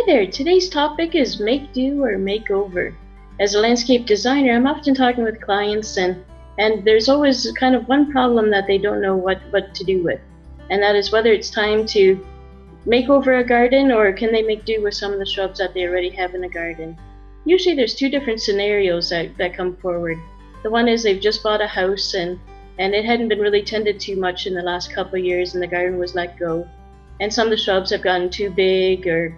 Hi there, today's topic is make do or make over. As a landscape designer, I'm often talking with clients and there's always kind of one problem that they don't know what to do with. And that is whether it's time to make over a garden or can they make do with some of the shrubs that they already have in a garden. Usually there's two different scenarios that come forward. The one is they've just bought a house and it hadn't been really tended too much in the last couple of years and the garden was let go. And some of the shrubs have gotten too big or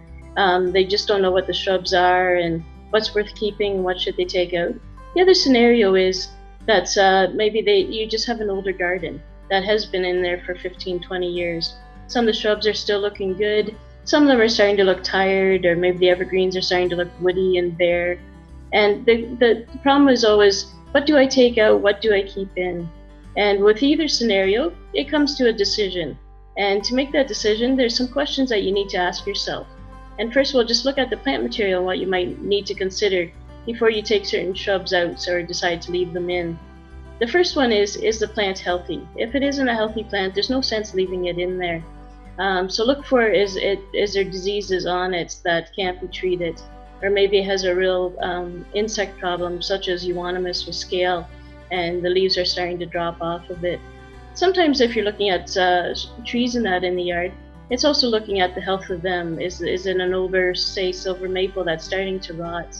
they just don't know what the shrubs are and what's worth keeping and what should they take out. The other scenario is that maybe you just have an older garden that has been in there for 15, 20 years. Some of the shrubs are still looking good. Some of them are starting to look tired, or maybe the evergreens are starting to look woody and bare. And the problem is always, what do I take out? What do I keep in? And with either scenario, it comes to a decision. And to make that decision, there's some questions that you need to ask yourself. And first of all, just look at the plant material and what you might need to consider before you take certain shrubs out or decide to leave them in. The first one is the plant healthy? If it isn't a healthy plant, there's no sense leaving it in there. So look for, is there diseases on it that can't be treated? Or maybe it has a real insect problem, such as euonymus with scale, and the leaves are starting to drop off of it. Sometimes if you're looking at trees and that in the yard, it's also looking at the health of them. Is it an older, say, silver maple that's starting to rot?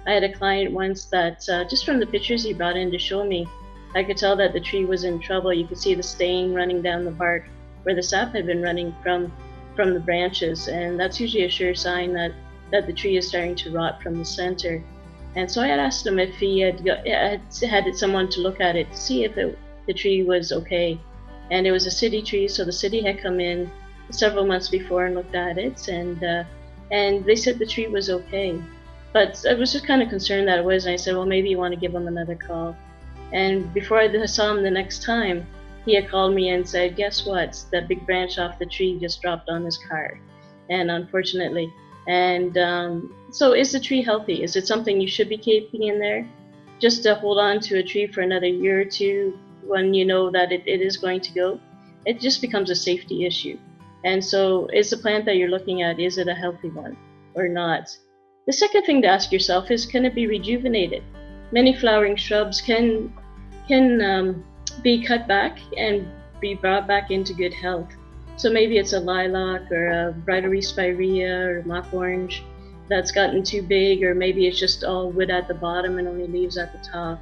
I had a client once that, just from the pictures he brought in to show me, I could tell that the tree was in trouble. You could see the stain running down the bark where the sap had been running from the branches. And that's usually a sure sign that the tree is starting to rot from the center. And so I had asked him if he had someone to look at it to see if the tree was okay. And it was a city tree, so the city had come in several months before and looked at it, and they said the tree was okay. But I was just kind of concerned that it was, and I said, well, maybe you want to give him another call. And before I saw him the next time, he had called me and said, guess what? That big branch off the tree just dropped on his car, and unfortunately. And so is the tree healthy? Is it something you should be keeping in there? Just to hold on to a tree for another year or two when you know that it is going to go? It just becomes a safety issue. And so is the plant that you're looking at, is it a healthy one or not? The second thing to ask yourself is, can it be rejuvenated? Many flowering shrubs can be cut back and be brought back into good health. So maybe it's a lilac or a bridal spirea or mock orange that's gotten too big, or maybe it's just all wood at the bottom and only leaves at the top.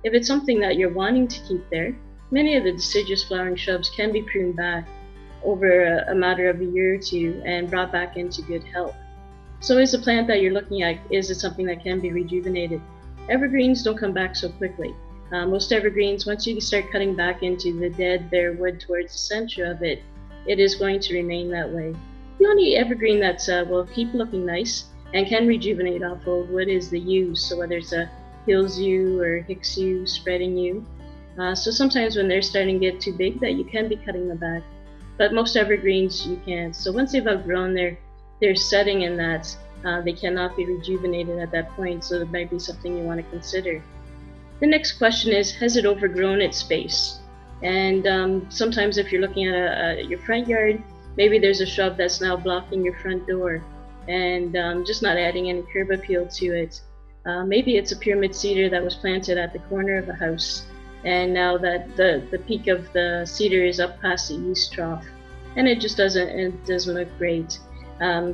If it's something that you're wanting to keep there, many of the deciduous flowering shrubs can be pruned back over a matter of a year or two and brought back into good health. So is the plant that you're looking at, is it something that can be rejuvenated? Evergreens don't come back so quickly. Most evergreens, once you start cutting back into the dead bare wood towards the center of it, it is going to remain that way. The only evergreen that will keep looking nice and can rejuvenate off old wood is the yews. So whether it's a Hills yew or Hicks yew, spreading yew. So sometimes when they're starting to get too big, that you can be cutting them back. But most evergreens you can't. So once they've outgrown their setting in that, they cannot be rejuvenated at that point. So it might be something you want to consider. The next question is, has it overgrown its space? And sometimes if you're looking at your front yard, maybe there's a shrub that's now blocking your front door and just not adding any curb appeal to it. Maybe it's a pyramid cedar that was planted at the corner of a house, and now that the peak of the cedar is up past the east trough, and it just doesn't look great.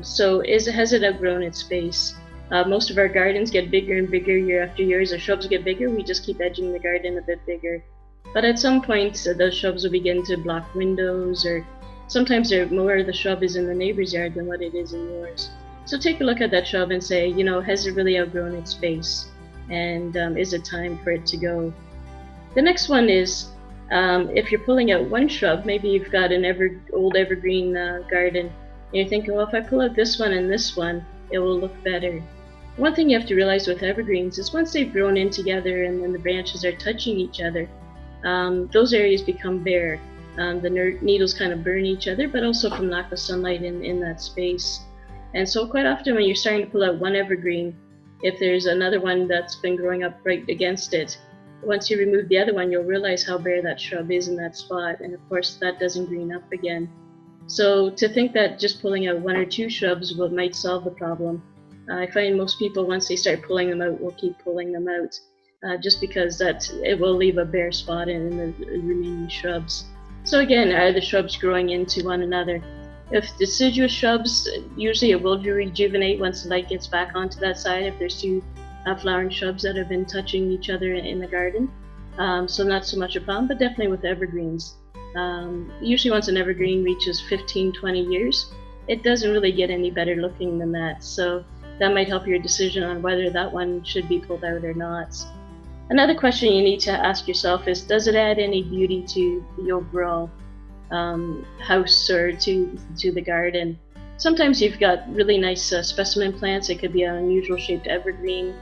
So has it outgrown its space? Most of our gardens get bigger and bigger year after year. As our shrubs get bigger, we just keep edging the garden a bit bigger. But at some point, those shrubs will begin to block windows, or sometimes more of the shrub is in the neighbor's yard than what it is in yours. So take a look at that shrub and say, has it really outgrown its space? And is it time for it to go? The next one is, if you're pulling out one shrub, maybe you've got an old evergreen garden, and you're thinking, well, if I pull out this one and this one, it will look better. One thing you have to realize with evergreens is once they've grown in together and then the branches are touching each other, those areas become bare. The needles kind of burn each other, but also from lack of sunlight in that space. And so quite often when you're starting to pull out one evergreen, if there's another one that's been growing up right against it, once you remove the other one, you'll realize how bare that shrub is in that spot. And of course, that doesn't green up again. So to think that just pulling out 1 or 2 shrubs might solve the problem, I find most people, once they start pulling them out, will keep pulling them out, just because it will leave a bare spot in the remaining shrubs. So again, are the shrubs growing into one another? If deciduous shrubs, usually it will rejuvenate once the light gets back onto that side, if there's two flowering shrubs that have been touching each other in the garden. So not so much a problem, but definitely with evergreens. Usually once an evergreen reaches 15-20 years, it doesn't really get any better looking than that. So that might help your decision on whether that one should be pulled out or not. Another question you need to ask yourself is, does it add any beauty to the overall house or to the garden? Sometimes you've got really nice specimen plants. It could be an unusual shaped evergreen.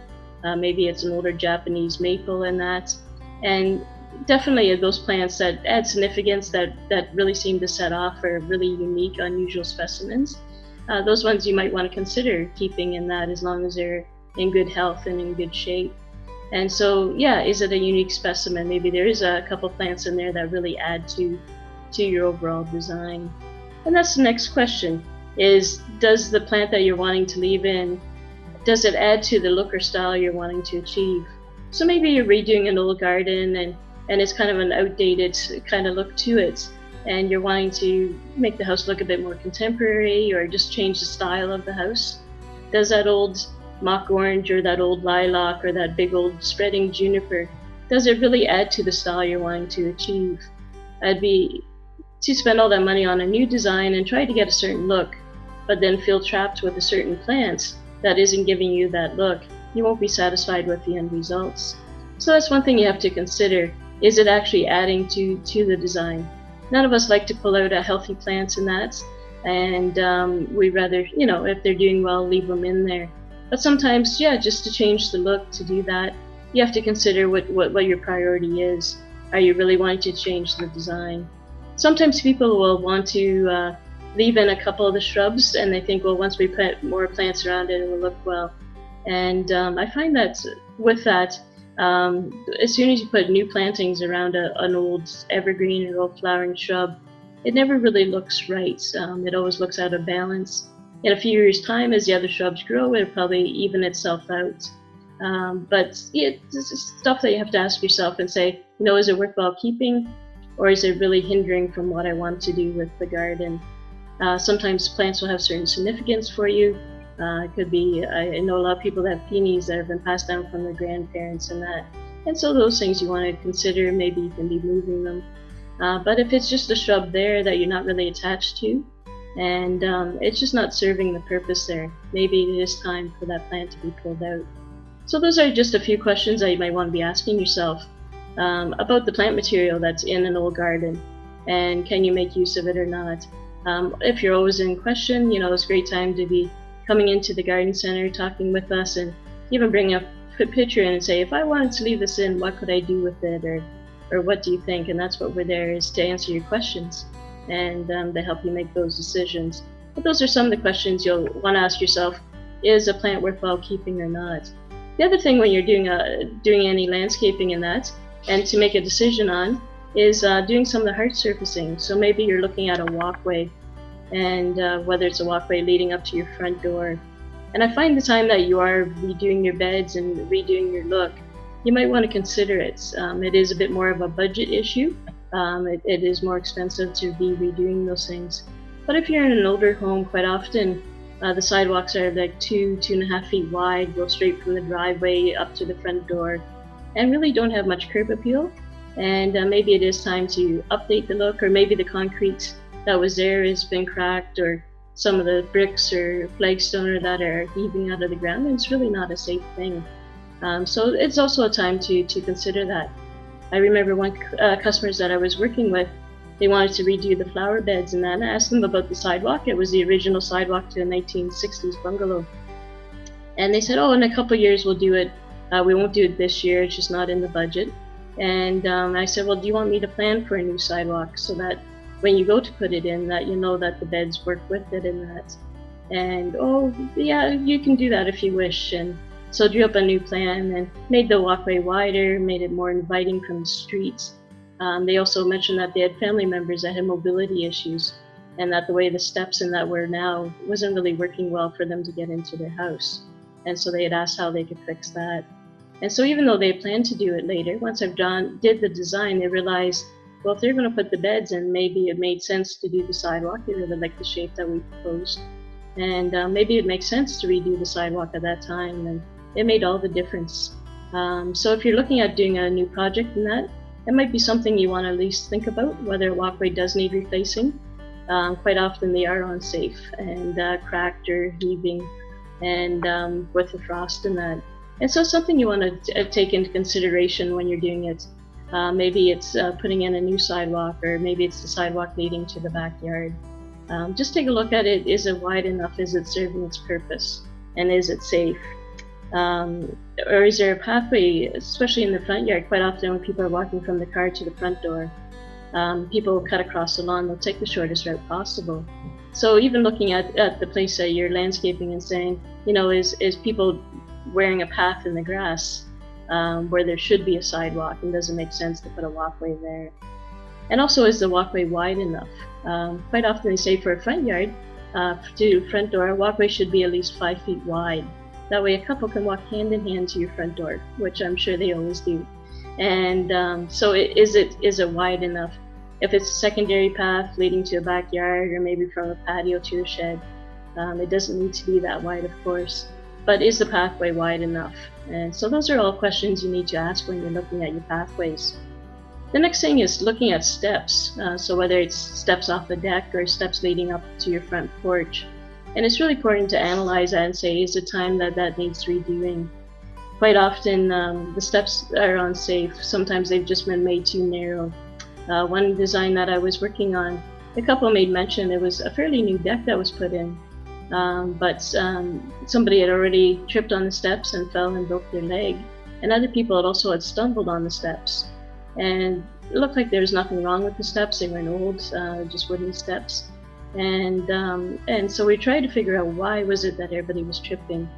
Maybe it's an older Japanese maple in that. And definitely those plants that add significance, that really seem to set off, are really unique, unusual specimens. Those ones you might want to consider keeping in that, as long as they're in good health and in good shape. And so, yeah, is it a unique specimen? Maybe there is a couple plants in there that really add to your overall design. And that's the next question, is does the plant that you're wanting to leave in, does it add to the look or style you're wanting to achieve? So maybe you're redoing an old garden and it's kind of an outdated kind of look to it, and you're wanting to make the house look a bit more contemporary, or just change the style of the house. Does that old mock orange or that old lilac or that big old spreading juniper, does it really add to the style you're wanting to achieve? I'd be to spend all that money on a new design and try to get a certain look, but then feel trapped with a certain plant that isn't giving you that look. You won't be satisfied with the end results. So that's one thing you have to consider. Is it actually adding to the design? None of us like to pull out healthy plants in that, and we'd rather, if they're doing well, leave them in there. But sometimes, yeah, just to change the look, to do that, you have to consider what your priority is. Are you really wanting to change the design? Sometimes people will want to leave in a couple of the shrubs, and they think, well, once we put more plants around it, it will look well. And I find that with that, as soon as you put new plantings around an old evergreen or old flowering shrub, it never really looks right. It always looks out of balance. In a few years' time, as the other shrubs grow, it'll probably even itself out. But it's stuff that you have to ask yourself and say, is it worthwhile keeping, or is it really hindering from what I want to do with the garden? Sometimes plants will have certain significance for you. It could be, I know a lot of people that have peonies that have been passed down from their grandparents and that. And so those things you want to consider. Maybe you can be moving them. But if it's just a shrub there that you're not really attached to, and it's just not serving the purpose there, maybe it is time for that plant to be pulled out. So those are just a few questions that you might want to be asking yourself about the plant material that's in an old garden, and can you make use of it or not? If you're always in question, it's a great time to be coming into the garden center, talking with us, and even bring a picture in and say, if I wanted to leave this in, what could I do with it, or what do you think? And that's what we're there, is to answer your questions and to help you make those decisions. But those are some of the questions you'll want to ask yourself. Is a plant worthwhile keeping or not? The other thing when you're doing any landscaping in that, and to make a decision on, is doing some of the hard surfacing. So maybe you're looking at a walkway, and whether it's a walkway leading up to your front door. And I find the time that you are redoing your beds and redoing your look, you might want to consider it. It is a bit more of a budget issue. It is more expensive to be redoing those things. But if you're in an older home, quite often the sidewalks are like 2.5 feet wide, go straight from the driveway up to the front door, and really don't have much curb appeal. And maybe it is time to update the look, or maybe the concrete that was there has been cracked, or some of the bricks or flagstone or that are heaving out of the ground, and it's really not a safe thing. So it's also a time to consider that. I remember one customers that I was working with, they wanted to redo the flower beds and that, and I asked them about the sidewalk. It was the original sidewalk to a 1960s bungalow. And they said, oh, in a couple of years we'll do it. We won't do it this year, it's just not in the budget. And I said, well, do you want me to plan for a new sidewalk so that when you go to put it in, that you know that the beds work with it and that? And, oh, yeah, you can do that if you wish. And so drew up a new plan and made the walkway wider, made it more inviting from the streets. They also mentioned that they had family members that had mobility issues. and that the way the steps and that were now wasn't really working well for them to get into their house. And so they had asked how they could fix that. And so even though they planned to do it later, once I've did the design, they realized, well, if they're going to put the beds in, maybe it made sense to do the sidewalk. They really liked the shape that we proposed. And maybe it makes sense to redo the sidewalk at that time. And it made all the difference. So if you're looking at doing a new project in that, it might be something you want to at least think about, whether a walkway does need replacing. Quite often they are unsafe and cracked or heaving, and with the frost and that. And so something you want to take into consideration when you're doing it. Maybe it's putting in a new sidewalk, or maybe it's the sidewalk leading to the backyard. Just take a look at it. Is it wide enough? Is it serving its purpose? And is it safe? Or is there a pathway, especially in the front yard? Quite often when people are walking from the car to the front door, people will cut across the lawn. They'll take the shortest route possible. So even looking at the place that you're landscaping and saying, you know, is people wearing a path in the grass where there should be a sidewalk, and does it make sense to put a walkway there? And also, is the walkway wide enough? Quite often they say for a front yard, to front door, a walkway should be at least 5 feet wide. That way a couple can walk hand in hand to your front door, which I'm sure they always do. And so is it wide enough? If it's a secondary path leading to a backyard, or maybe from a patio to a shed, it doesn't need to be that wide, of course. But is the pathway wide enough? And so those are all questions you need to ask when you're looking at your pathways. The next thing is looking at steps. So whether it's steps off the deck or steps leading up to your front porch. And it's really important to analyze that and say, is it time that needs redoing? Quite often the steps are unsafe. Sometimes they've just been made too narrow. One design that I was working on, the couple made mention it was a fairly new deck that was put in. But somebody had already tripped on the steps and fell and broke their leg. And other people had stumbled on the steps. And it looked like there was nothing wrong with the steps. They weren't old, just wooden steps. And so we tried to figure out why was it that everybody was tripping.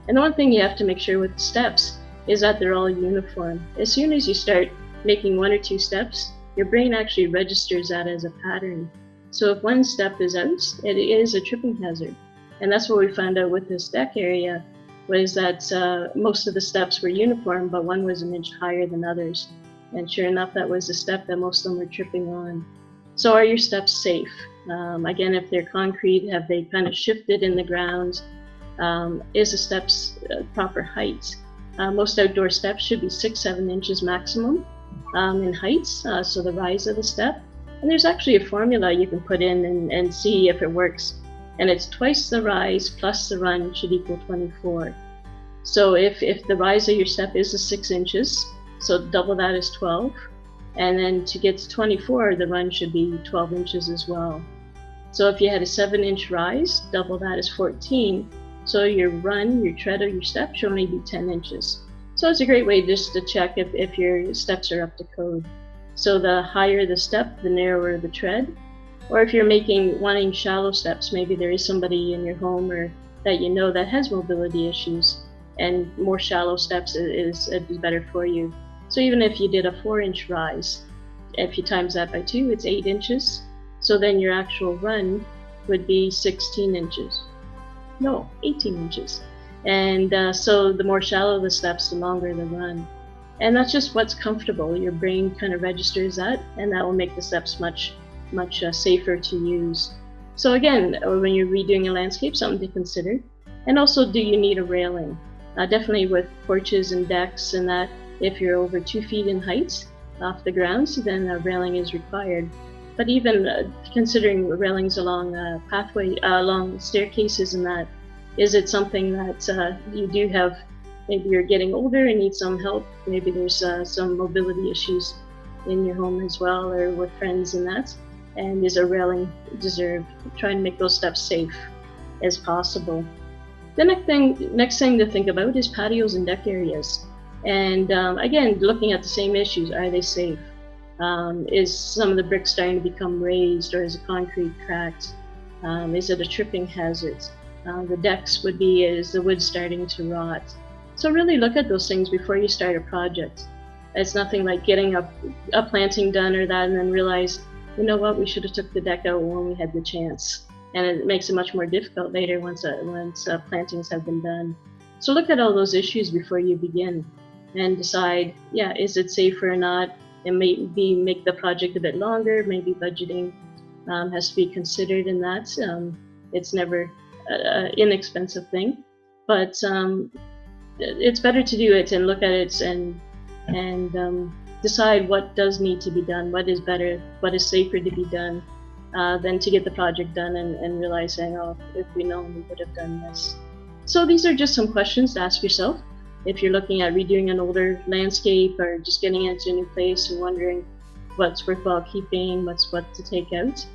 And the one thing you have to make sure with the steps is that they're all uniform. As soon as you start making 1 or 2 steps, your brain actually registers that as a pattern. So if one step is out, it is a tripping hazard. And that's what we found out with this deck area, was that most of the steps were uniform, but one was an inch higher than others. And sure enough, that was the step that most of them were tripping on. So are your steps safe? Again, if they're concrete, have they kind of shifted in the ground? Is the steps proper height? Most outdoor steps should be 6-7 inches maximum in height, so the rise of the step. And there's actually a formula you can put in and see if it works. And it's twice the rise plus the run should equal 24. So if the rise of your step is 6 inches, so double that is 12. And then to get to 24, the run should be 12 inches as well. So if you had a 7-inch rise, double that is 14. So your run, your tread, or your step should only be 10 inches. So it's a great way just to check if your steps are up to code. So the higher the step, the narrower the tread. Or if you're wanting shallow steps, maybe there is somebody in your home or that you know that has mobility issues, and more shallow steps is better for you. So even if you did a 4-inch rise, if you times that by 2, it's 8 inches. So then your actual run would be 16 inches. No, 18 inches. And so the more shallow the steps, the longer the run. And that's just what's comfortable. Your brain kind of registers that, and that will make the steps much safer to use. So again, when you're redoing a landscape, something to consider. And also, do you need a railing? Definitely with porches and decks and that, if you're over 2 feet in height off the ground, so then a railing is required. But even considering railings along pathway, along staircases and that, is it something that you do have, maybe you're getting older and need some help, maybe there's some mobility issues in your home as well, or with friends and that, and is a railing deserved? Try and make those steps safe as possible. The next thing to think about is patios and deck areas. And again, looking at the same issues, are they safe? Is some of the bricks starting to become raised, or is the concrete cracked? Is it a tripping hazard? The decks would be, is the wood starting to rot? So really look at those things before you start a project. It's nothing like getting a planting done or that and then realize, you know what, we should have took the deck out when we had the chance. And it makes it much more difficult later once plantings have been done. So look at all those issues before you begin and decide, yeah, is it safe or not? And maybe make the project a bit longer. Maybe budgeting has to be considered in that. It's never an inexpensive thing, but it's better to do it and look at it and decide what does need to be done, what is better, what is safer to be done, than to get the project done and realizing, oh, if we known, we would have done this. So these are just some questions to ask yourself if you're looking at redoing an older landscape or just getting into a new place and wondering what's worthwhile keeping, what's what to take out.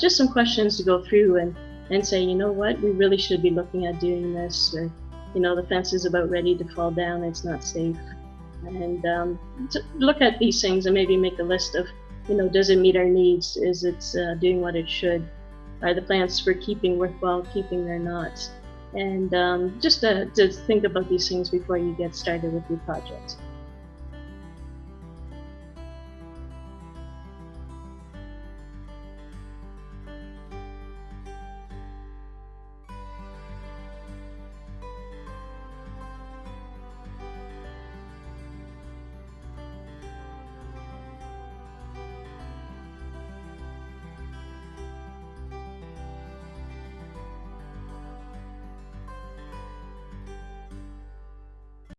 Just some questions to go through and say, you know what, we really should be looking at doing this, or, you know, the fence is about ready to fall down, it's not safe. And to look at these things and maybe make a list of, you know, does it meet our needs? Is it doing what it should? Are the plants we're keeping worthwhile keeping or not? And just to think about these things before you get started with your project.